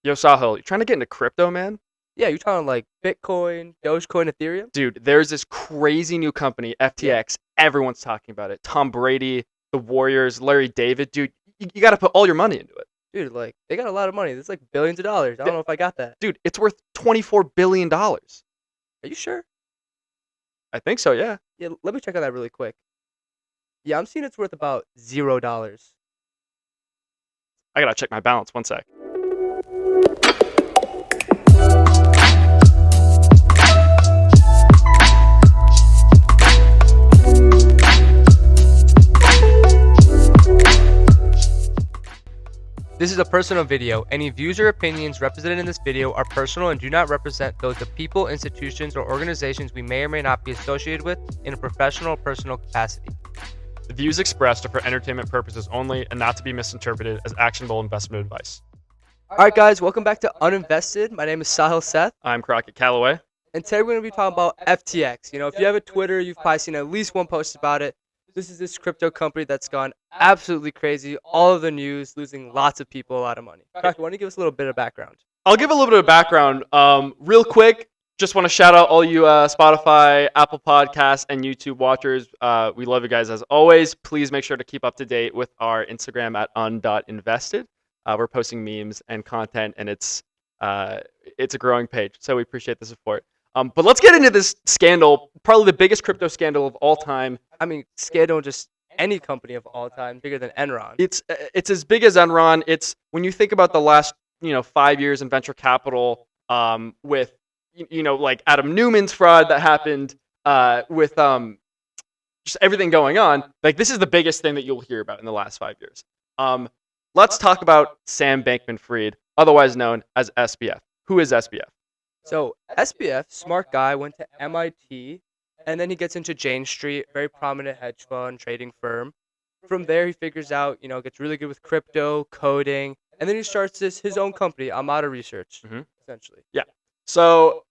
Yo, Sahil, you trying to get into crypto, man? Yeah, you're talking like Bitcoin, Dogecoin, Ethereum? Dude, there's this crazy new company, Yeah. FTX. Everyone's talking about it. Tom Brady, the Warriors, Larry David. Dude, you got to put all your money into it. Dude, like, they got a lot of money. It's like billions of dollars. I don't know if I got that. Dude, it's worth $24 billion. Are you sure? I think so, yeah. Yeah, let me check on that really quick. Yeah, I'm seeing it's worth about $0. I got to check my balance. One sec. This is a personal video. Any views or opinions represented in this video are personal and do not represent those of people, institutions, or organizations we may or may not be associated with in a professional or personal capacity. The views expressed are for entertainment purposes only and not to be misinterpreted as actionable investment advice. All right, guys, welcome back to Uninvested. My name is Sahil Seth, I'm Crockett Calloway. and today we're going to be talking about FTX. If you have a Twitter, you've probably seen at least one post about it. This is this crypto company that's gone absolutely crazy. All of the news, losing lots of people a lot of money. Crockett, why don't you give us a little bit of background? I'll give a little bit of background. Real quick, just want to shout out all you Spotify, Apple Podcasts, and YouTube watchers. We love you guys as always. Please make sure to keep up to date with our Instagram at un.invested. We're posting memes and content, and it's a growing page, so we appreciate the support. But let's get into this scandal, probably the biggest crypto scandal of all time. I mean, scandal just any company of all time, bigger than Enron. It's as big as Enron. It's when you think about the last 5 years in venture capital, with like Adam Newman's fraud that happened, with just everything going on. Like, this is the biggest thing that you'll hear about in the last 5 years. Let's talk about Sam Bankman-Fried, otherwise known as SBF. Who is SBF? So SBF, smart guy, went to MIT, and then he gets into Jane Street, very prominent hedge fund trading firm. From there, he figures out, gets really good with crypto, coding, and then he starts his own company, Amada Research, essentially. Yeah. So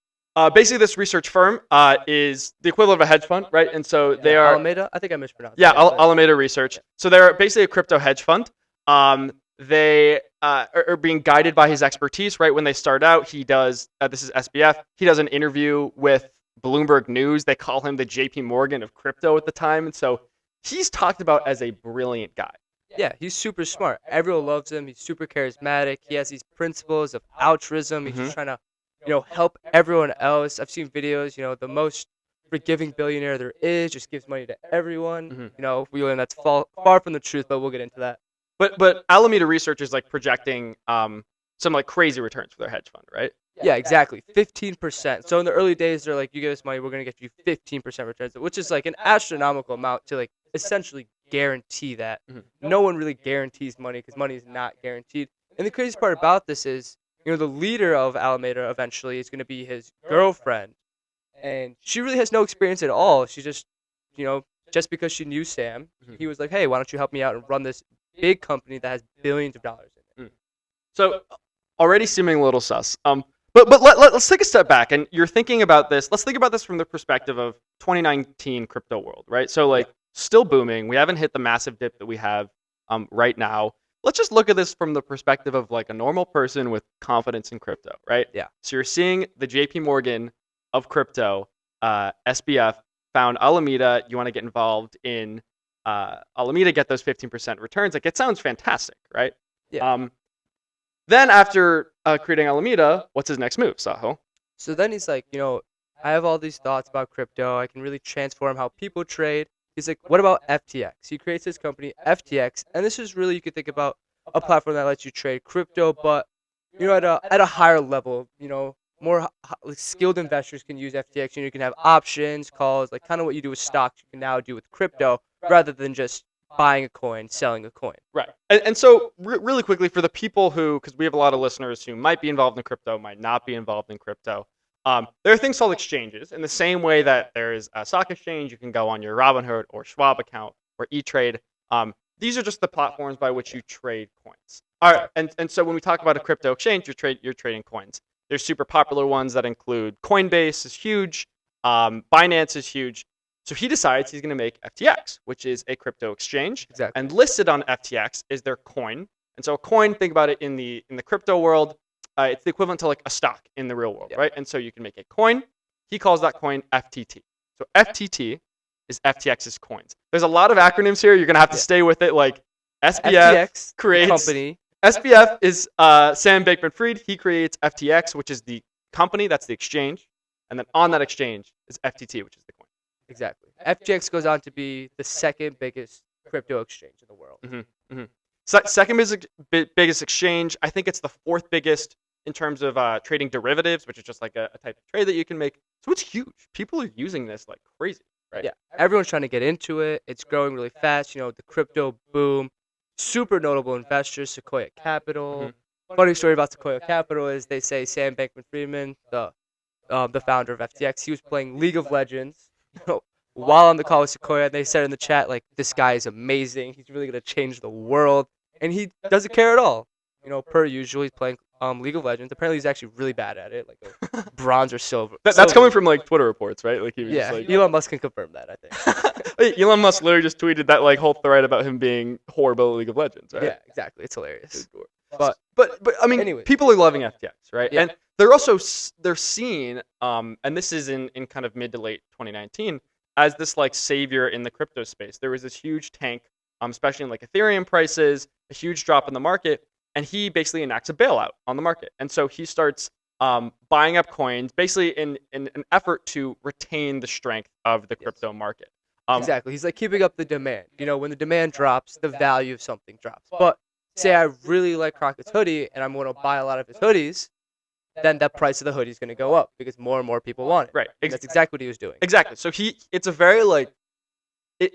basically, this research firm is the equivalent of a hedge fund, right? And so they are Alameda. I think I mispronounced. Yeah, it, but- Alameda Research. So they're basically a crypto hedge fund. They are being guided by his expertise, right? When they start out, he does, this is SBF, he does an interview with Bloomberg News. They call him the JP Morgan of crypto at the time. And so he's talked about as a brilliant guy. Yeah, he's super smart. Everyone loves him. He's super charismatic. He has these principles of altruism. He's just trying to, help everyone else. I've seen videos, the most forgiving billionaire there is, just gives money to everyone. We learn that's far from the truth, but we'll get into that. But Alameda Research is like projecting some like crazy returns for their hedge fund, right? Yeah, exactly. 15%. So in the early days, they're like, you give us money, we're going to get you 15% returns, which is like an astronomical amount to like essentially guarantee that. No one really guarantees money because money is not guaranteed. And the craziest part about this is, the leader of Alameda eventually is going to be his girlfriend. And she really has no experience at all. She just, just because she knew Sam, he was like, hey, why don't you help me out and run this big company that has billions of dollars in it. So already seeming a little sus. But let's take a step back, and you're thinking about this. Let's think about this from the perspective of 2019 crypto world, right? So like still booming. We haven't hit the massive dip that we have right now. Let's just look at this from the perspective of like a normal person with confidence in crypto, right? Yeah. So you're seeing the JP Morgan of crypto, SBF, found Alameda. You want to get involved in Alameda, get those 15% returns. Like, it sounds fantastic, right? Yeah. Then after creating Alameda, what's his next move, Sahil? So then he's like, I have all these thoughts about crypto. I can really transform how people trade. He's like, what about FTX? He creates his company, FTX, and this is really, you could think about a platform that lets you trade crypto, but at a higher level. More skilled investors can use FTX. You can have options, calls, like kind of what you do with stocks, you can now do with crypto, rather than just buying a coin, selling a coin. Right. And so really quickly, for the people who, because we have a lot of listeners who might be involved in crypto, might not be involved in crypto, there are things called exchanges. In the same way that there is a stock exchange, you can go on your Robinhood or Schwab account or E-Trade. These are just the platforms by which you trade coins. All right. And so when we talk about a crypto exchange, you're trading coins. There's super popular ones that include Coinbase is huge, Binance is huge. So he decides he's going to make FTX, which is a crypto exchange. Exactly. And listed on FTX is their coin. And so a coin, think about it in the crypto world, it's the equivalent to like a stock in the real world, Yeah. right? And so you can make a coin. He calls that coin FTT. So FTT is FTX's coins. There's a lot of acronyms here. You're gonna have to stay with it. Like SBF FTX creates company. SBF is Sam Bankman-Fried. He creates FTX, which is the company. That's the exchange. And then on that exchange is FTT, which is the coin. Exactly. FTX goes on to be the second biggest crypto exchange in the world. Second biggest exchange. I think it's the fourth biggest in terms of trading derivatives, which is just like a type of trade that you can make. So it's huge. People are using this like crazy, right? Yeah. Everyone's trying to get into it. It's growing really fast. The crypto boom. Super notable investors, Sequoia Capital. Funny story about Sequoia Capital is they say Sam Bankman-Fried, the founder of FTX, he was playing League of Legends while on the call with Sequoia. They said in the chat, like, this guy is amazing. He's really going to change the world. And he doesn't care at all. Per usual, he's playing League of Legends. Apparently, he's actually really bad at it, like bronze or silver. That's coming from like Twitter reports, right? Like he was yeah, just like, Elon Musk can confirm that, I think. Elon Musk literally just tweeted that like whole thread about him being horrible at League of Legends, right? Yeah, exactly. It's hilarious. But I mean, anyways. people are loving FTX, right? Yeah. And they're also seen, and this is in kind of mid to late 2019, as this like savior in the crypto space. There was this huge tank, especially in like Ethereum prices, a huge drop in the market, and he basically enacts a bailout on the market. And so he starts buying up coins, basically in an effort to retain the strength of the crypto market. Exactly. He's like keeping up the demand. When the demand drops, the value of something drops. But say I really like Crockett's hoodie and I'm going to buy a lot of his hoodies, then that price of the hoodie is going to go up because more and more people want it. Right. That's exactly what he was doing. Exactly. So it's a very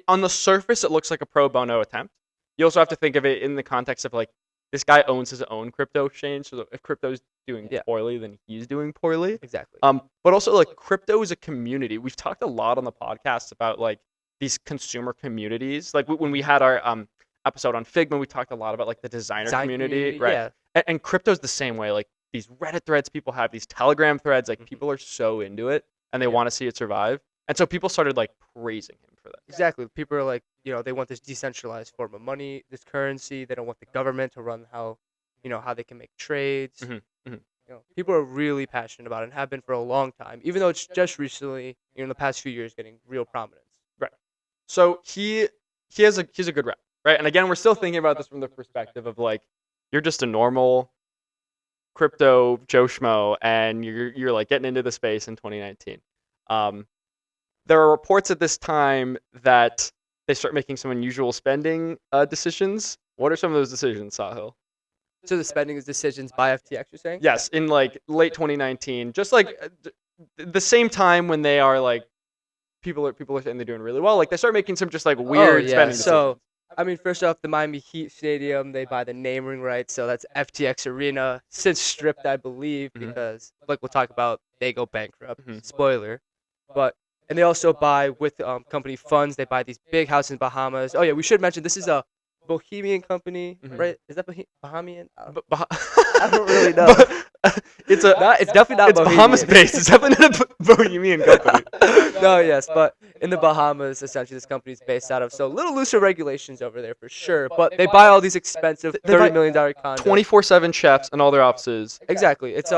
on the surface, it looks like a pro bono attempt. You also have to think of it in the context of like, this guy owns his own crypto exchange. So if crypto's doing poorly, then he's doing poorly. Exactly. But also like crypto is a community. We've talked a lot on the podcast about like these consumer communities. Like when we had our episode on Figma, we talked a lot about like the designer community, right? Yeah. And crypto's the same way. Like these Reddit threads people have, these Telegram threads, like people are so into it and they want to see it survive. And so people started like praising him for that. Exactly. People are like, they want this decentralized form of money, this currency. They don't want the government to run how they can make trades. People are really passionate about it and have been for a long time, even though it's just recently, in the past few years, getting real prominence. Right. So he has a good rep, right? And again, we're still thinking about this from the perspective of like, you're just a normal crypto Joe Schmo, and you're like getting into the space in 2019. There are reports at this time that they start making some unusual spending decisions. What are some of those decisions, Sahil? So the spending decisions by FTX, you're saying? Yes, in like late 2019, just like the same time when they are like people are saying they're doing really well. Like they start making some just like weird spending decisions. So I mean, first off, the Miami Heat Stadium, they buy the naming rights, so that's FTX Arena, since stripped, I believe, because like we'll talk about, they go bankrupt. Spoiler, and they also buy with company funds. They buy these big houses in Bahamas. Oh yeah, we should mention this is a Bohemian company, right? Is that Bahamian? I don't really know. It's definitely not. It's Bahamas based. It's definitely not a Bohemian company. No, yes, but in the Bahamas, essentially, this company is based out of. So a little looser regulations over there for sure. But they buy all these expensive $30 million condos. 24/7 chefs in all their offices. Exactly. It's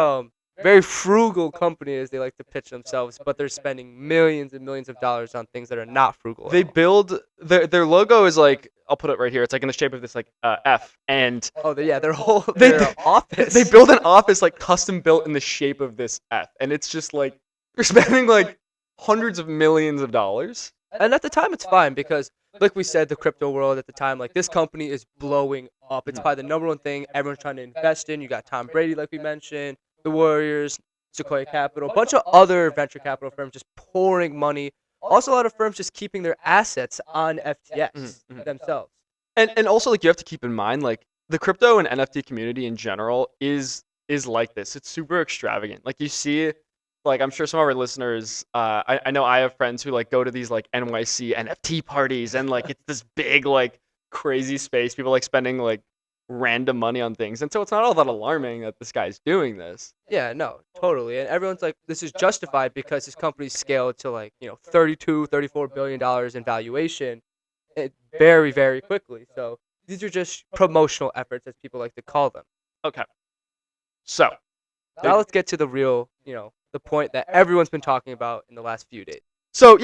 very frugal company, as they like to pitch themselves, but they're spending millions and millions of dollars on things that are not frugal. They build their logo is like, I'll put it right here. It's like in the shape of this like F, and their whole office. They build an office like custom built in the shape of this F, and it's just like they're spending like hundreds of millions of dollars. And at the time, it's fine because, like we said, the crypto world at the time, like this company is blowing up. It's probably the number one thing everyone's trying to invest in. You got Tom Brady, like we mentioned, the Warriors, Sequoia Capital, a bunch of other venture capital firms just pouring money. Also, a lot of firms just keeping their assets on FTX themselves. And also, like, you have to keep in mind, like, the crypto and NFT community in general is like this. It's super extravagant. Like, you see, like, I'm sure some of our listeners, I know I have friends who, like, go to these, like, NYC NFT parties, and, like, it's this big, like, crazy space. People, like, spending, like, random money on things. And so it's not all that alarming that this guy's doing this. Yeah, no, totally. And everyone's like, this is justified because his company's scaled to like, $32-34 billion in valuation very, very quickly. So these are just promotional efforts, as people like to call them. Okay. So Now let's get to the real, the point that everyone's been talking about in the last few days. So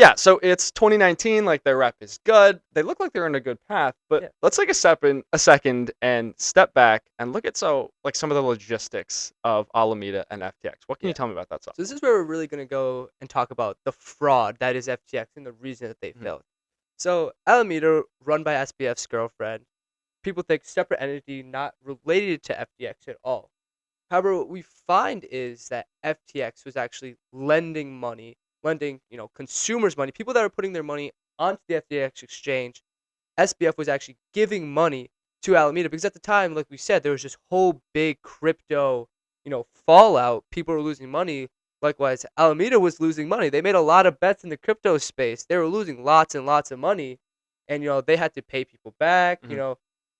it's 2019. Like their rep is good. They look like they're in a good path. But let's take a second and step back and look at some of the logistics of Alameda and FTX. What can you tell me about that stuff? So this is where we're really gonna go and talk about the fraud that is FTX and the reason that they failed. So Alameda, run by SBF's girlfriend, people think separate entity, not related to FTX at all. However, what we find is that FTX was actually lending consumers money, people that are putting their money onto the FTX exchange. SBF was actually giving money to Alameda because at the time, like we said, there was this whole big crypto, fallout. People were losing money. Likewise, Alameda was losing money. They made a lot of bets in the crypto space. They were losing lots and lots of money, and they had to pay people back.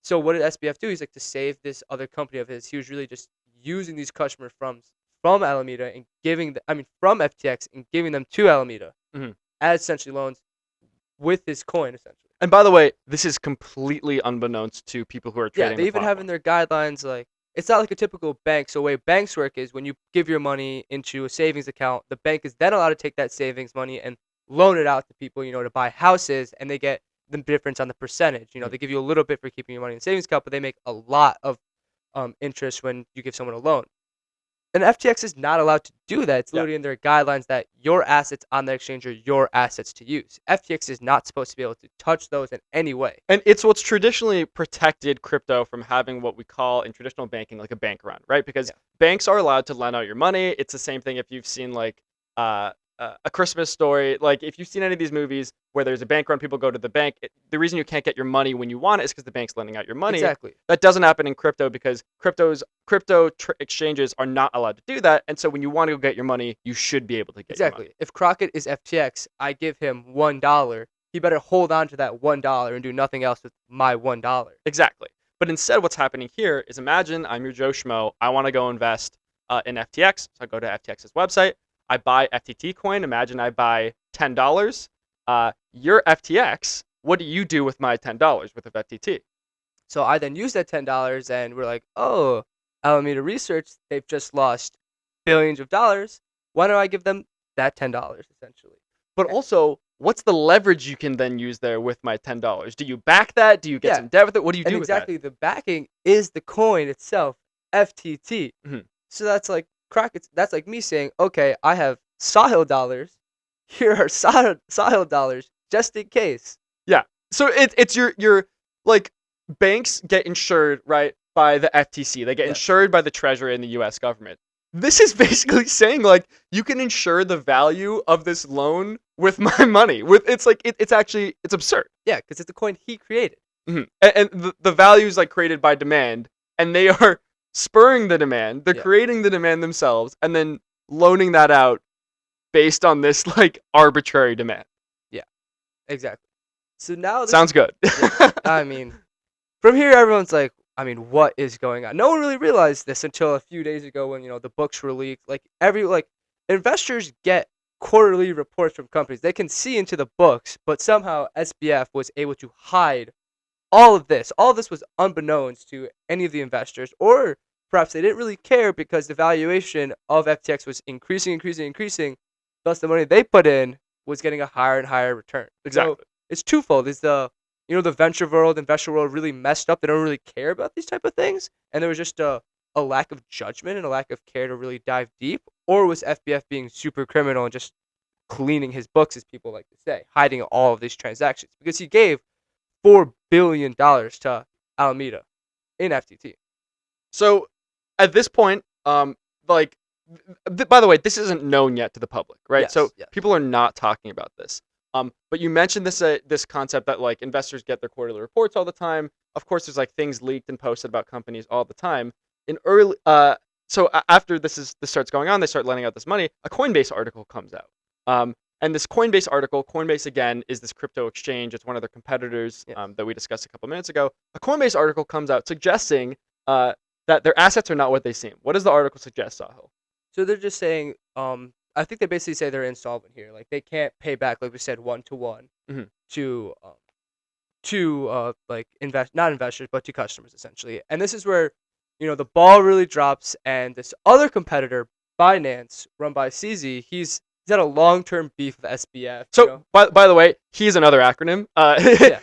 So what did SBF do? He's like, to save this other company of his, he was really just using these customers from Alameda and from FTX and giving them to Alameda as essentially loans with this coin essentially. And by the way, this is completely unbeknownst to people who are trading. Yeah, they even have in their guidelines, like, it's not like a typical bank. So the way banks work is when you give your money into a savings account, the bank is then allowed to take that savings money and loan it out to people, to buy houses, and they get the difference on the percentage. They give you a little bit for keeping your money in the savings account, but they make a lot of interest when you give someone a loan. And FTX is not allowed to do that. It's literally in their guidelines that your assets on the exchange are your assets to use. FTX is not supposed to be able to touch those in any way. And it's what's traditionally protected crypto from having what we call in traditional banking like a bank run, right? Because banks are allowed to lend out your money. It's the same thing if you've seen A Christmas Story. Like if you've seen any of these movies where there's a bank run, people go to the bank. The reason you can't get your money when you want it is because the bank's lending out your money. Exactly. That doesn't happen in crypto because exchanges are not allowed to do that. And so when you want to go get your money, you should be able to get your money. If Crockett is FTX, I give him $1. He better hold on to that $1 and do nothing else with my $1. Exactly. But instead, what's happening here is imagine I'm your Joe Schmo. I want to go invest in FTX. So I go to FTX's website. I buy FTT coin. Imagine I buy $10. You're FTX. What do you do with my $10 worth of FTT? So I then use that $10 and we're like, oh, Alameda Research, they've just lost billions of dollars. Why don't I give them that $10 essentially? But also, what's the leverage you can then use there with my $10? Do you back that? Do you get some debt with it? What do you do with that? Exactly. The backing is the coin itself, FTT. So that's like that's like me saying, okay, I have Sahil dollars. Here are Sahil dollars just in case. Yeah. So it's your like banks get insured, right, by the FTC. They get insured by the Treasury and the U.S. government. This is basically saying like you can insure the value of this loan with my money. It's absurd. Yeah, because it's a coin he created. And the value is like created by demand, and they are spurring the demand. They're creating the demand themselves, and then loaning that out based on this like arbitrary demand. Yeah, exactly. So now sounds good. I mean, from here everyone's like, what is going on? No one really realized this until a few days ago when the books were leaked. Like investors get quarterly reports from companies. They can see into the books, but somehow SBF was able to hide all of this. All of this was unbeknownst to any of the investors, or perhaps they didn't really care because the valuation of FTX was increasing. Thus, the money they put in was getting a higher and higher return. Exactly. So it's twofold. It's the investor world really messed up. They don't really care about these type of things, and there was just a lack of judgment and a lack of care to really dive deep. Or was FBF being super criminal and just cleaning his books, as people like to say, hiding all of these transactions because he gave $4 billion to Alameda in FTT. So at this point, by the way, this isn't known yet to the public, right? Yes. People are not talking about this. But you mentioned this concept that like investors get their quarterly reports all the time. Of course, there's like things leaked and posted about companies all the time. After this starts going on, they start lending out this money. A Coinbase article comes out. And this Coinbase article, Coinbase again is this crypto exchange. It's one of their competitors that we discussed a couple minutes ago. A Coinbase article comes out suggesting that their assets are not what they seem. What does the article suggest, Sahil? So they're just saying, I think they basically say they're insolvent here. Like they can't pay back, like we said, 1-to-1 to not investors, but to customers essentially. And this is where the ball really drops, and this other competitor, Binance, run by CZ, he's had a long-term beef with SBF. So, by the way, he's another acronym. Yeah.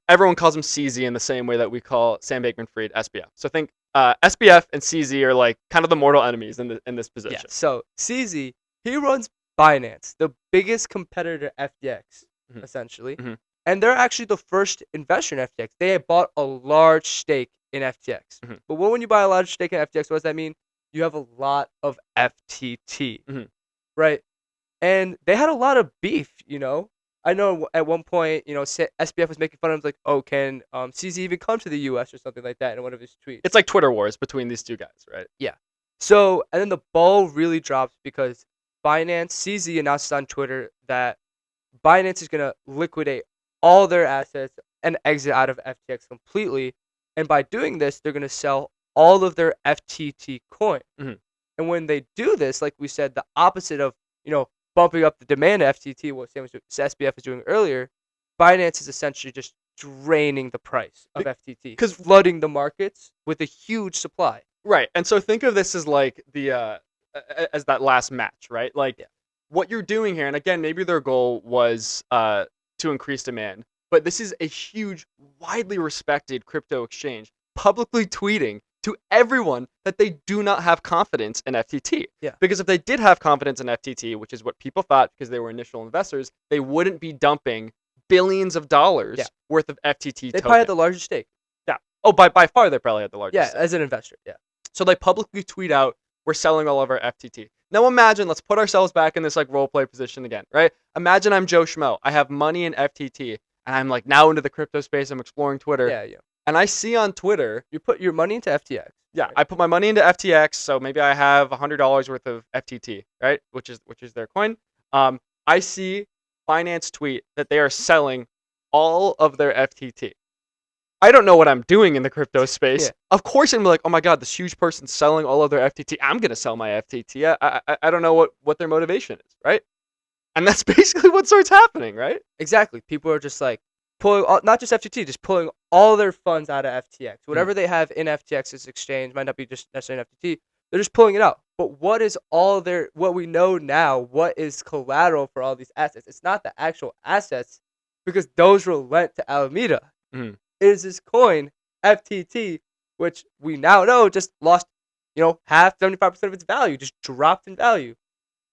Everyone calls him CZ in the same way that we call Sam Bankman-Fried SBF. So think SBF and CZ are like kind of the mortal enemies in this position. Yeah. So CZ, he runs Binance, the biggest competitor to FTX, essentially. And they're actually the first investor in FTX. They had bought a large stake in FTX. But when you buy a large stake in FTX, what does that mean? You have a lot of FTT, right? And they had a lot of beef, I know at one point, SBF was making fun of him, like, oh, can CZ even come to the U.S. or something like that in one of his tweets. It's like Twitter wars between these two guys, right? Yeah. So, and then the ball really drops because Binance, CZ announced on Twitter that Binance is going to liquidate all their assets and exit out of FTX completely. And by doing this, they're going to sell all of their FTT coin. And when they do this, like we said, the opposite of, bumping up the demand of FTT, what SBF was doing earlier, Binance is essentially just draining the price of FTT, because flooding the markets with a huge supply. Right. And so think of this as like as that last match, right? Like what you're doing here, and again, maybe their goal was to increase demand, but this is a huge, widely respected crypto exchange publicly tweeting to everyone that they do not have confidence in FTT. Yeah. Because if they did have confidence in FTT, which is what people thought because they were initial investors, they wouldn't be dumping billions of dollars worth of FTT They probably had the largest stake. Yeah. Oh, by far, they probably had the largest stake. As an investor, yeah. So they publicly tweet out, we're selling all of our FTT. Now imagine, let's put ourselves back in this like role play position again, right? Imagine I'm Joe Schmo. I have money in FTT, and I'm like now into the crypto space. I'm exploring Twitter. Yeah. And I see on Twitter, you put your money into FTX. Yeah, right? I put my money into FTX, so maybe I have $100 worth of FTT, right? Which is their coin. I see Binance tweet that they are selling all of their FTT. I don't know what I'm doing in the crypto space. Yeah. Of course, I'm like, oh my god, this huge person selling all of their FTT. I'm gonna sell my FTT. I don't know what their motivation is, right? And that's basically what starts happening, right? Exactly. People are just like pulling not just FTT, just pulling all their funds out of FTX. Whatever they have in FTX's exchange might not be just necessarily an FTT. They're just pulling it out. But what is what we know now? What is collateral for all these assets? It's not the actual assets, because those were lent to Alameda. It is this coin, FTT, which we now know just lost, half, 75% of its value, just dropped in value.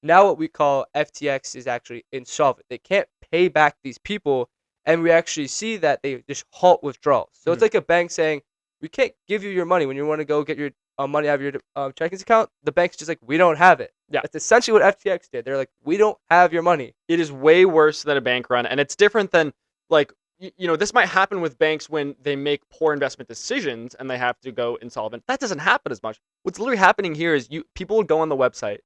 Now what we call FTX is actually insolvent. They can't pay back these people, and we actually see that they just halt withdrawals. So it's like a bank saying, we can't give you your money when you want to go get your money out of your checking account. The bank's just like, we don't have it. Yeah. That's essentially what FTX did. They're like, we don't have your money. It is way worse than a bank run, and it's different than, like, this might happen with banks when they make poor investment decisions and they have to go insolvent. That doesn't happen as much. What's literally happening here is people would go on the website.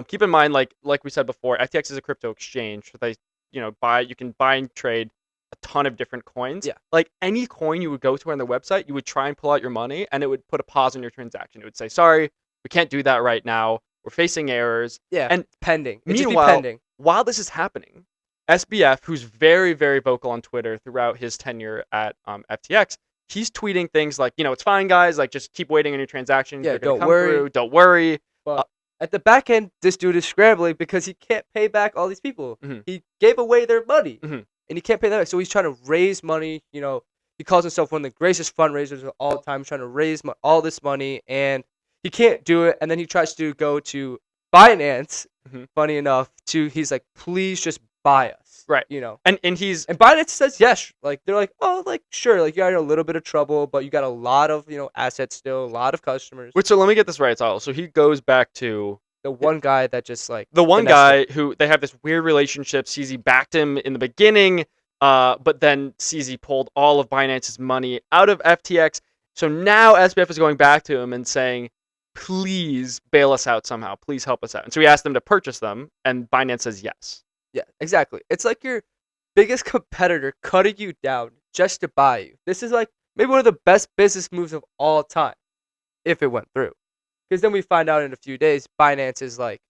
Keep in mind, like we said before, FTX is a crypto exchange. So they, you can buy and trade a ton of different coins. Yeah. Like any coin you would go to on the website, you would try and pull out your money, and it would put a pause on your transaction. It would say, sorry, we can't do that right now. We're facing errors. Yeah. And pending. Meanwhile, while this is happening, SBF, who's very, very vocal on Twitter throughout his tenure at FTX, he's tweeting things like, it's fine, guys. Like, just keep waiting on your transactions. Yeah, don't worry. Don't worry. But at the back end, this dude is scrambling because he can't pay back all these people. He gave away their money, and he can't pay that back. So he's trying to raise money. He calls himself one of the greatest fundraisers of all time. He's trying to raise all this money, and he can't do it. And then he tries to go to Binance. Funny enough, he's like, please just buy us, right? And Binance says yes. Like, they're like, oh, like, sure, like, you got in a little bit of trouble, but you got a lot of assets still, a lot of customers. So let me get this right, Tyler. So he goes back to the one guy that just like the one guy who they have this weird relationship. CZ backed him in the beginning, but then CZ pulled all of Binance's money out of FTX. So now SBF is going back to him and saying, please bail us out somehow. Please help us out. And so he asked them to purchase them, and Binance says yes. Yeah, exactly. It's like your biggest competitor cutting you down just to buy you. This is like maybe one of the best business moves of all time, if it went through. Because then we find out in a few days, Binance is like,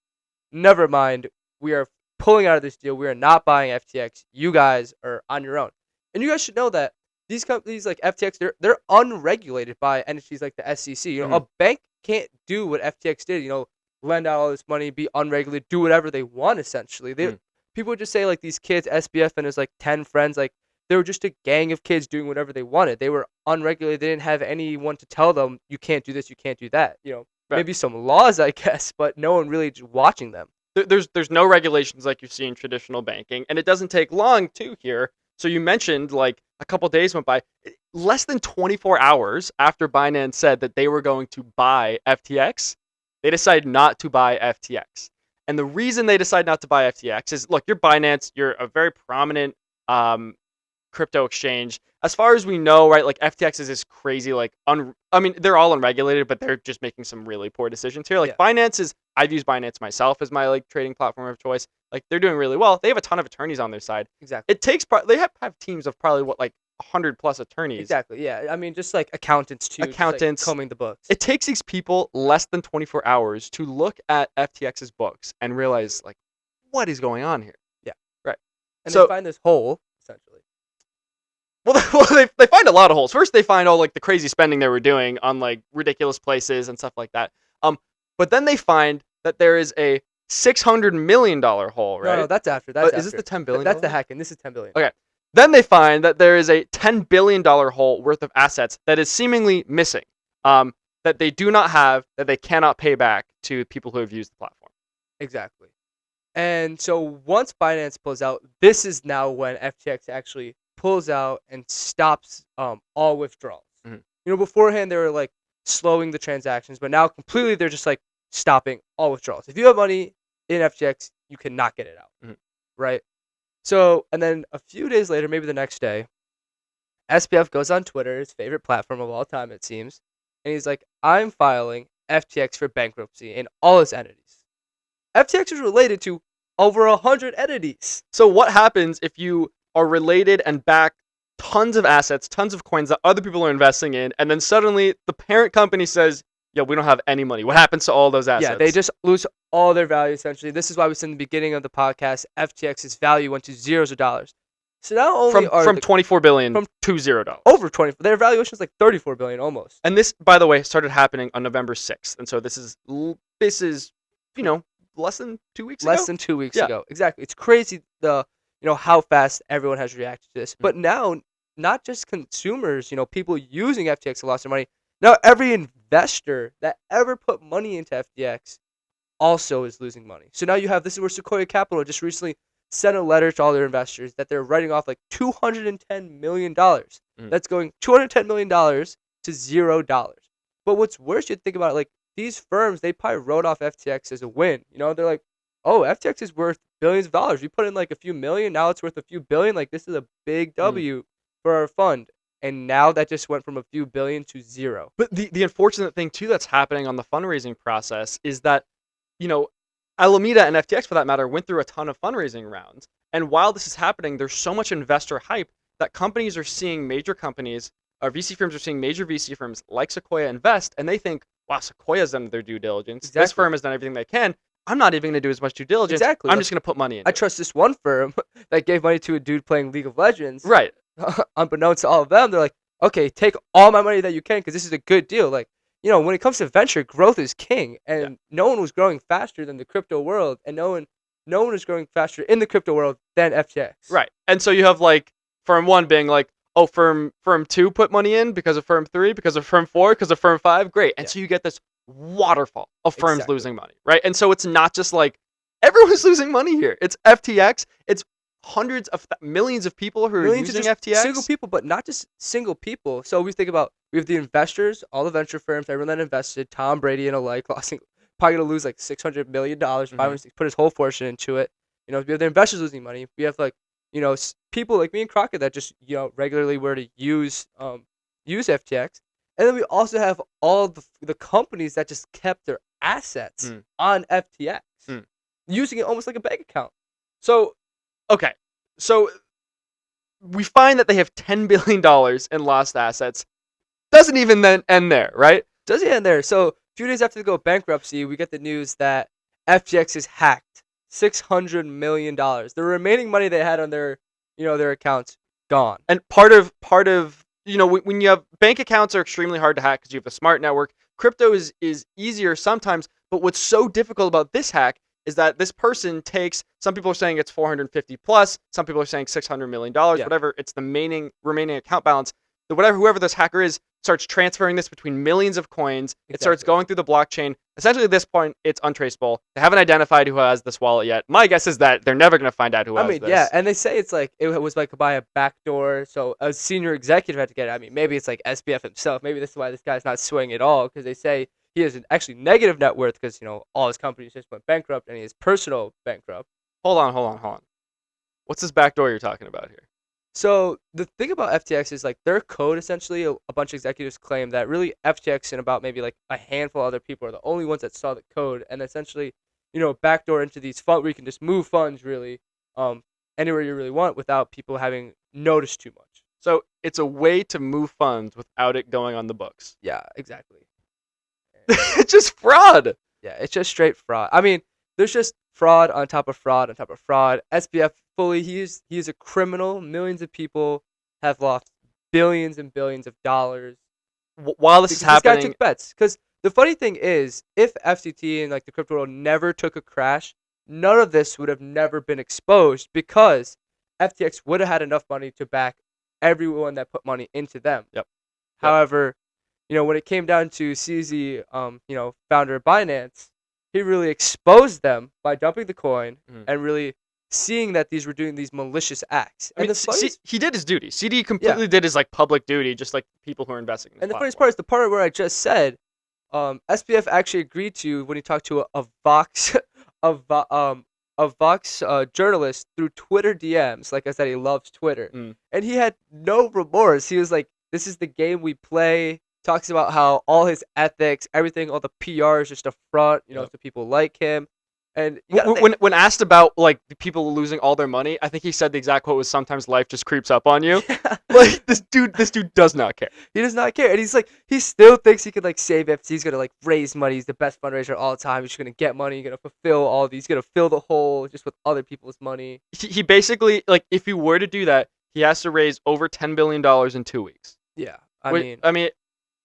never mind, we are pulling out of this deal. We are not buying FTX. You guys are on your own. And you guys should know that these companies like FTX, they're unregulated by entities like the SEC. You know, a bank can't do what FTX did. You know, lend out all this money, be unregulated, do whatever they want. Essentially, people would just say like these kids, SBF and his like 10 friends, like they were just a gang of kids doing whatever they wanted. They were unregulated. They didn't have anyone to tell them you can't do this, you can't do that. You know, maybe some laws, I guess, but no one really watching them. There's no regulations like you see in traditional banking, and it doesn't take long too here. So you mentioned like a couple days went by, less than 24 hours after Binance said that they were going to buy FTX, they decided not to buy FTX. And the reason they decide not to buy FTX is, look, you're Binance, you're a very prominent crypto exchange. As far as we know, right, like FTX is this crazy, like, I mean, they're all unregulated, but they're just making some really poor decisions here. Like Binance is, I've used Binance myself as my like trading platform of choice. Like they're doing really well. They have a ton of attorneys on their side. Exactly. It takes, they have teams of probably what, like 100 plus attorneys. Exactly. Yeah. I mean, just like accountants too. Accountants. Just, like, combing the books. It takes these people less than 24 hours to look at FTX's books and realize like, what is going on here? Yeah. Right. And so, they find this hole, essentially. Well, they find a lot of holes. First, they find all like the crazy spending they were doing on like ridiculous places and stuff like that. But then they find that there is a $600 million hole, right? No, that's after. Is this the $10 billion? That's the hacking. This is $10 billion. Okay. Then they find that there is a $10 billion hole worth of assets that is seemingly missing, that they do not have, that they cannot pay back to people who have used the platform. Exactly. And so once Binance pulls out, this is now when FTX actually pulls out and stops all withdrawals. You know, beforehand they were like slowing the transactions, but now completely they're just like stopping all withdrawals. If you have money in FTX, you cannot get it out, right? So, and then a few days later, maybe the next day, SBF goes on Twitter, his favorite platform of all time, it seems, and he's like, I'm filing FTX for bankruptcy in all its entities. FTX is related to over 100 entities. So what happens if you are related and back tons of assets, tons of coins that other people are investing in, and then suddenly the parent company says, yeah, we don't have any money. What happens to all those assets? Yeah, they just lose all their value, essentially. This is why we said in the beginning of the podcast, FTX's value went to zeros of dollars. So not only from $24 billion to $0. Over 20, their valuation is like $34 billion almost. And this, by the way, started happening on November 6th. And so this is, you know, less than 2 weeks ago? Less than 2 weeks ago. Exactly. It's crazy how fast everyone has reacted to this. But now, not just consumers, people using FTX have lost their money. Now every investor that ever put money into FTX also is losing money. So now you have, this is where Sequoia Capital just recently sent a letter to all their investors that they're writing off like $210 million. That's going $210 million to $0. But what's worse, you think about it, like these firms, they probably wrote off FTX as a win. They're like, oh, FTX is worth billions of dollars. We put in like a few million, now it's worth a few billion. Like this is a big W for our fund. And now that just went from a few billion to zero. But the unfortunate thing too that's happening on the fundraising process is that, Alameda and FTX for that matter went through a ton of fundraising rounds. And while this is happening, there's so much investor hype that companies are seeing major companies, or VC firms are seeing major VC firms like Sequoia invest, and they think, wow, Sequoia's done their due diligence. Exactly. This firm has done everything they can. I'm not even going to do as much due diligence. Exactly. I'm just going to put money in. I trust this one firm that gave money to a dude playing League of Legends. Right. Unbeknownst to all of them, they're like, okay, take all my money that you can because this is a good deal. Like, when it comes to venture, growth is king. And no one was growing faster than the crypto world. And no one was growing faster in the crypto world than FTX. Right. And so you have like firm 1 being like, oh, firm 2 put money in because of firm 3, because of firm 4, because of firm 5. Great. And so you get this waterfall of firms losing money. Right. And so it's not just like everyone's losing money here. It's FTX. It's hundreds of millions of people who are using FTX. Single people, but not just single people. So we think about, we have the investors, all the venture firms, everyone that invested, Tom Brady and alike, probably going to lose like $600 million, put his whole fortune into it. We have the investors losing money. We have like, people like me and Crockett that just, regularly were to use FTX. And then we also have all the companies that just kept their assets on FTX, using it almost like a bank account. So, okay, so we find that they have $10 billion in lost assets. Doesn't even then end there, right? Doesn't end there. So a few days after they go bankruptcy, we get the news that FTX is hacked. $600 million. The remaining money they had on their accounts gone. And part of when you have bank accounts are extremely hard to hack because you have a smart network. Crypto is easier sometimes, but what's so difficult about this hack is that this person takes, some people are saying it's 450 plus, some people are saying $600 million, whatever, it's the remaining account balance. Whoever this hacker is starts transferring this between millions of coins. Exactly. It starts going through the blockchain. Essentially, at this point, it's untraceable. They haven't identified who has this wallet yet. My guess is that they're never going to find out who has this. Yeah, and they say it's like it was like by a backdoor, so a senior executive had to get it. I mean, maybe it's like SBF himself. Maybe this is why this guy's not swinging at all, because they say he has an actually negative net worth because all his companies just went bankrupt and he is personal bankrupt. Hold on. What's this backdoor you're talking about here? So the thing about FTX is like their code essentially, a bunch of executives claim that really FTX and about maybe like a handful of other people are the only ones that saw the code, and essentially, backdoor into these funds where you can just move funds really anywhere you really want without people having noticed too much. So it's a way to move funds without it going on the books. Yeah, exactly. It's just fraud. Yeah, it's just straight fraud. I mean, there's just fraud on top of fraud on top of fraud. SBF fully, he's a criminal. Millions of people have lost billions and billions of dollars while this is happening. This guy took bets. Because the funny thing is, if FTT and like the crypto world never took a crash, none of this would have never been exposed because FTX would have had enough money to back everyone that put money into them. Yep. However, when it came down to CZ, founder of Binance, he really exposed them by dumping the coin and really seeing that these were doing these malicious acts. I mean, he did his duty. CD completely did his like public duty, just like people who are investing in this. And the funniest part is the part where I just said, SBF actually agreed to when he talked to a Vox journalist through Twitter DMs. Like I said, he loves Twitter, and he had no remorse. He was like, "This is the game we play." Talks about how all his ethics, everything, all the PR is just a front, so people like him. And when asked about like the people losing all their money, I think he said the exact quote was, "Sometimes life just creeps up on you." Yeah. Like this dude does not care. He does not care, and he's like, he still thinks he could like save FT. He's gonna like raise money. He's the best fundraiser of all time. He's gonna get money. He's gonna fulfill all these. He's gonna fill the hole just with other people's money. He basically, like, if he were to do that, he has to raise over $10 billion in 2 weeks. Yeah, I mean.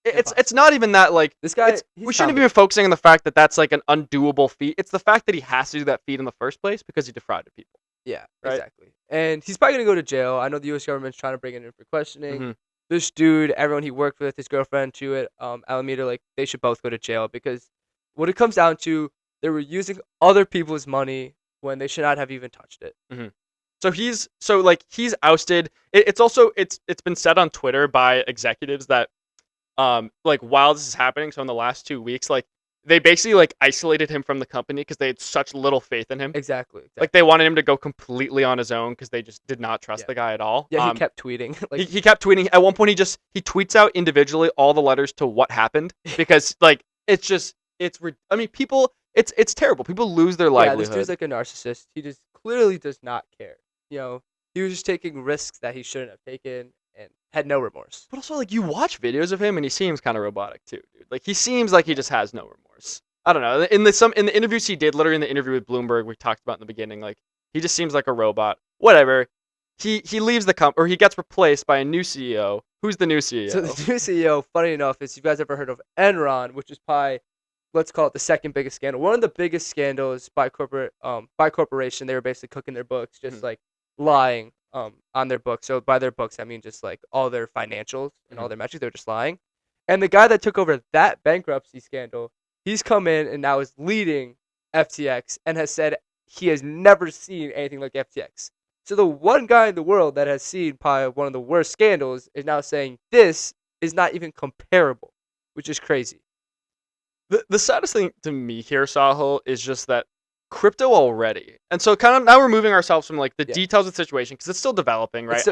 It's not even that, like, this guy. We shouldn't be focusing on the fact that that's like an undoable feat. It's the fact that he has to do that feat in the first place because he defrauded people. Yeah, right? Exactly. And he's probably gonna go to jail. I know the U.S. government's trying to bring him in for questioning. This dude, everyone he worked with, his girlfriend to it, Alameda, like they should both go to jail because what it comes down to, they were using other people's money when they should not have even touched it. So he's ousted. It's been said on Twitter by executives that like while this is happening, so in the last 2 weeks, like they basically like isolated him from the company because they had such little faith in him. Exactly. Like they wanted him to go completely on his own because they just did not trust the guy at all. Yeah, he kept tweeting. Like, he kept tweeting. At one point, he tweets out individually all the letters to what happened because like it's terrible. People lose their livelihood. Yeah, this dude's like a narcissist. He just clearly does not care. He was just taking risks that he shouldn't have taken and had no remorse. But also, like, you watch videos of him and he seems kind of robotic too, dude. Like, he seems like he just has no remorse. I don't know. In the interviews he did, literally in the interview with Bloomberg, we talked about in the beginning, like, he just seems like a robot. Whatever. He leaves the company, or he gets replaced by a new CEO. Who's the new CEO? So the new CEO, funny enough, is you guys ever heard of Enron, which is probably, let's call it the second biggest scandal. One of the biggest scandals by corporation. They were basically cooking their books, just like lying on their books. So by their books, I mean just like all their financials and all their metrics. They're just lying. And the guy that took over that bankruptcy scandal, he's come in and now is leading FTX and has said he has never seen anything like FTX. So the one guy in the world that has seen probably one of the worst scandals is now saying this is not even comparable, which is crazy. The saddest thing to me here, Sahil, is just that crypto already. And so kind of now we're moving ourselves from like the details of the situation because it's still developing, right?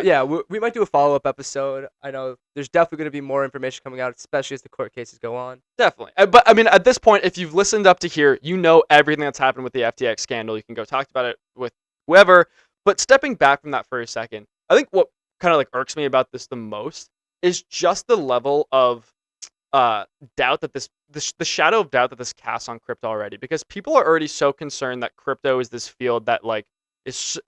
We might do a follow-up episode. I know there's definitely going to be more information coming out, especially as the court cases go on. Definitely. But I mean, at this point, if you've listened up to here, you know everything that's happened with the FTX scandal. You can go talk about it with whoever. But stepping back from that for a second, I think what kind of like irks me about this the most is just the level of doubt that the shadow of doubt that this casts on crypto already, because people are already so concerned that crypto is this field that like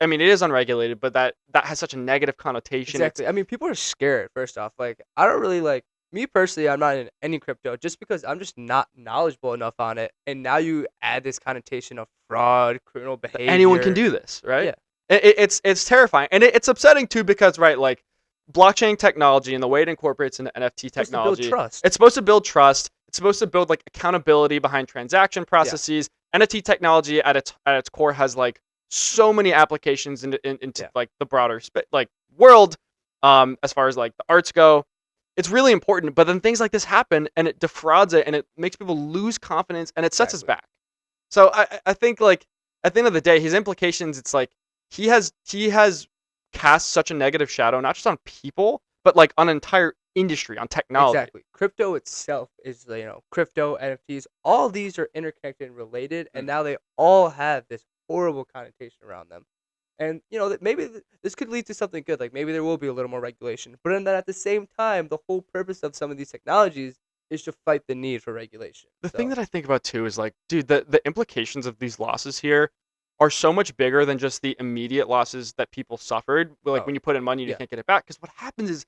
I mean, it is unregulated, but that has such a negative connotation. Exactly. I mean, people are scared. First off, like I don't really like me personally. I'm not in any crypto just because I'm just not knowledgeable enough on it. And now you add this connotation of fraud, criminal behavior. Anyone can do this, right? Yeah. It's terrifying, and it's upsetting too because right, like blockchain technology and the way it incorporates into NFT technology, build trust. it's supposed to build trust. It's supposed to build like accountability behind transaction processes. NFT technology at its core has like so many applications into like the broader like world, as far as like the arts go. It's really important, but then things like this happen and it defrauds it and it makes people lose confidence and it sets us back. So I think like at the end of the day, his implications, it's like he has cast such a negative shadow, not just on people, but like on an entire industry, on technology. Exactly. Crypto itself is, crypto, NFTs, all these are interconnected and related, and now they all have this horrible connotation around them. And, that maybe this could lead to something good. Like, maybe there will be a little more regulation. But then at the same time, the whole purpose of some of these technologies is to fight the need for regulation. The thing that I think about, too, is, like, dude, the implications of these losses here are so much bigger than just the immediate losses that people suffered. Like, when you put in money, you can't get it back. Because what happens is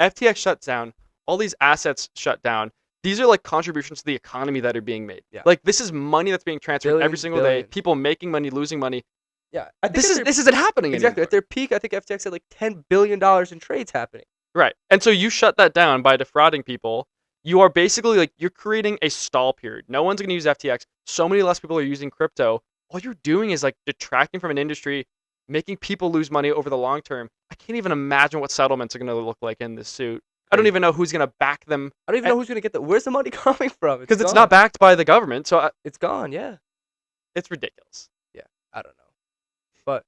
FTX shuts down. All these assets shut down. These are, like, contributions to the economy that are being made. Yeah. Like, this is money that's being transferred every single day. People making money, losing money. Yeah, this isn't happening exactly anymore. At their peak. I think FTX had like $10 billion in trades happening. Right, and so you shut that down by defrauding people. You are basically like you're creating a stall period. No one's going to use FTX. So many less people are using crypto. All you're doing is like detracting from an industry, making people lose money over the long term. I can't even imagine what settlements are going to look like in this suit. I don't even know who's going to back them. I don't even know who's going to get that. Where's the money coming from? Because it's not backed by the government, so it's gone. Yeah, it's ridiculous. Yeah, I don't know, but.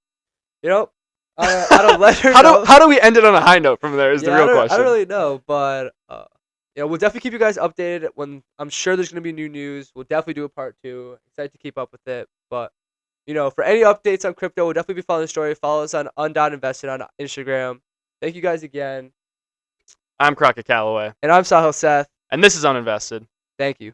I don't let her how do we end it on a high note from there is the real question. I don't really know, but we'll definitely keep you guys updated when I'm sure there's going to be new news. We'll definitely do a part 2. Excited to keep up with it. But, for any updates on crypto, we'll definitely be following the story. Follow us on un.invested on Instagram. Thank you guys again. I'm Crockett Calloway. And I'm Sahil Seth. And this is Uninvested. Thank you.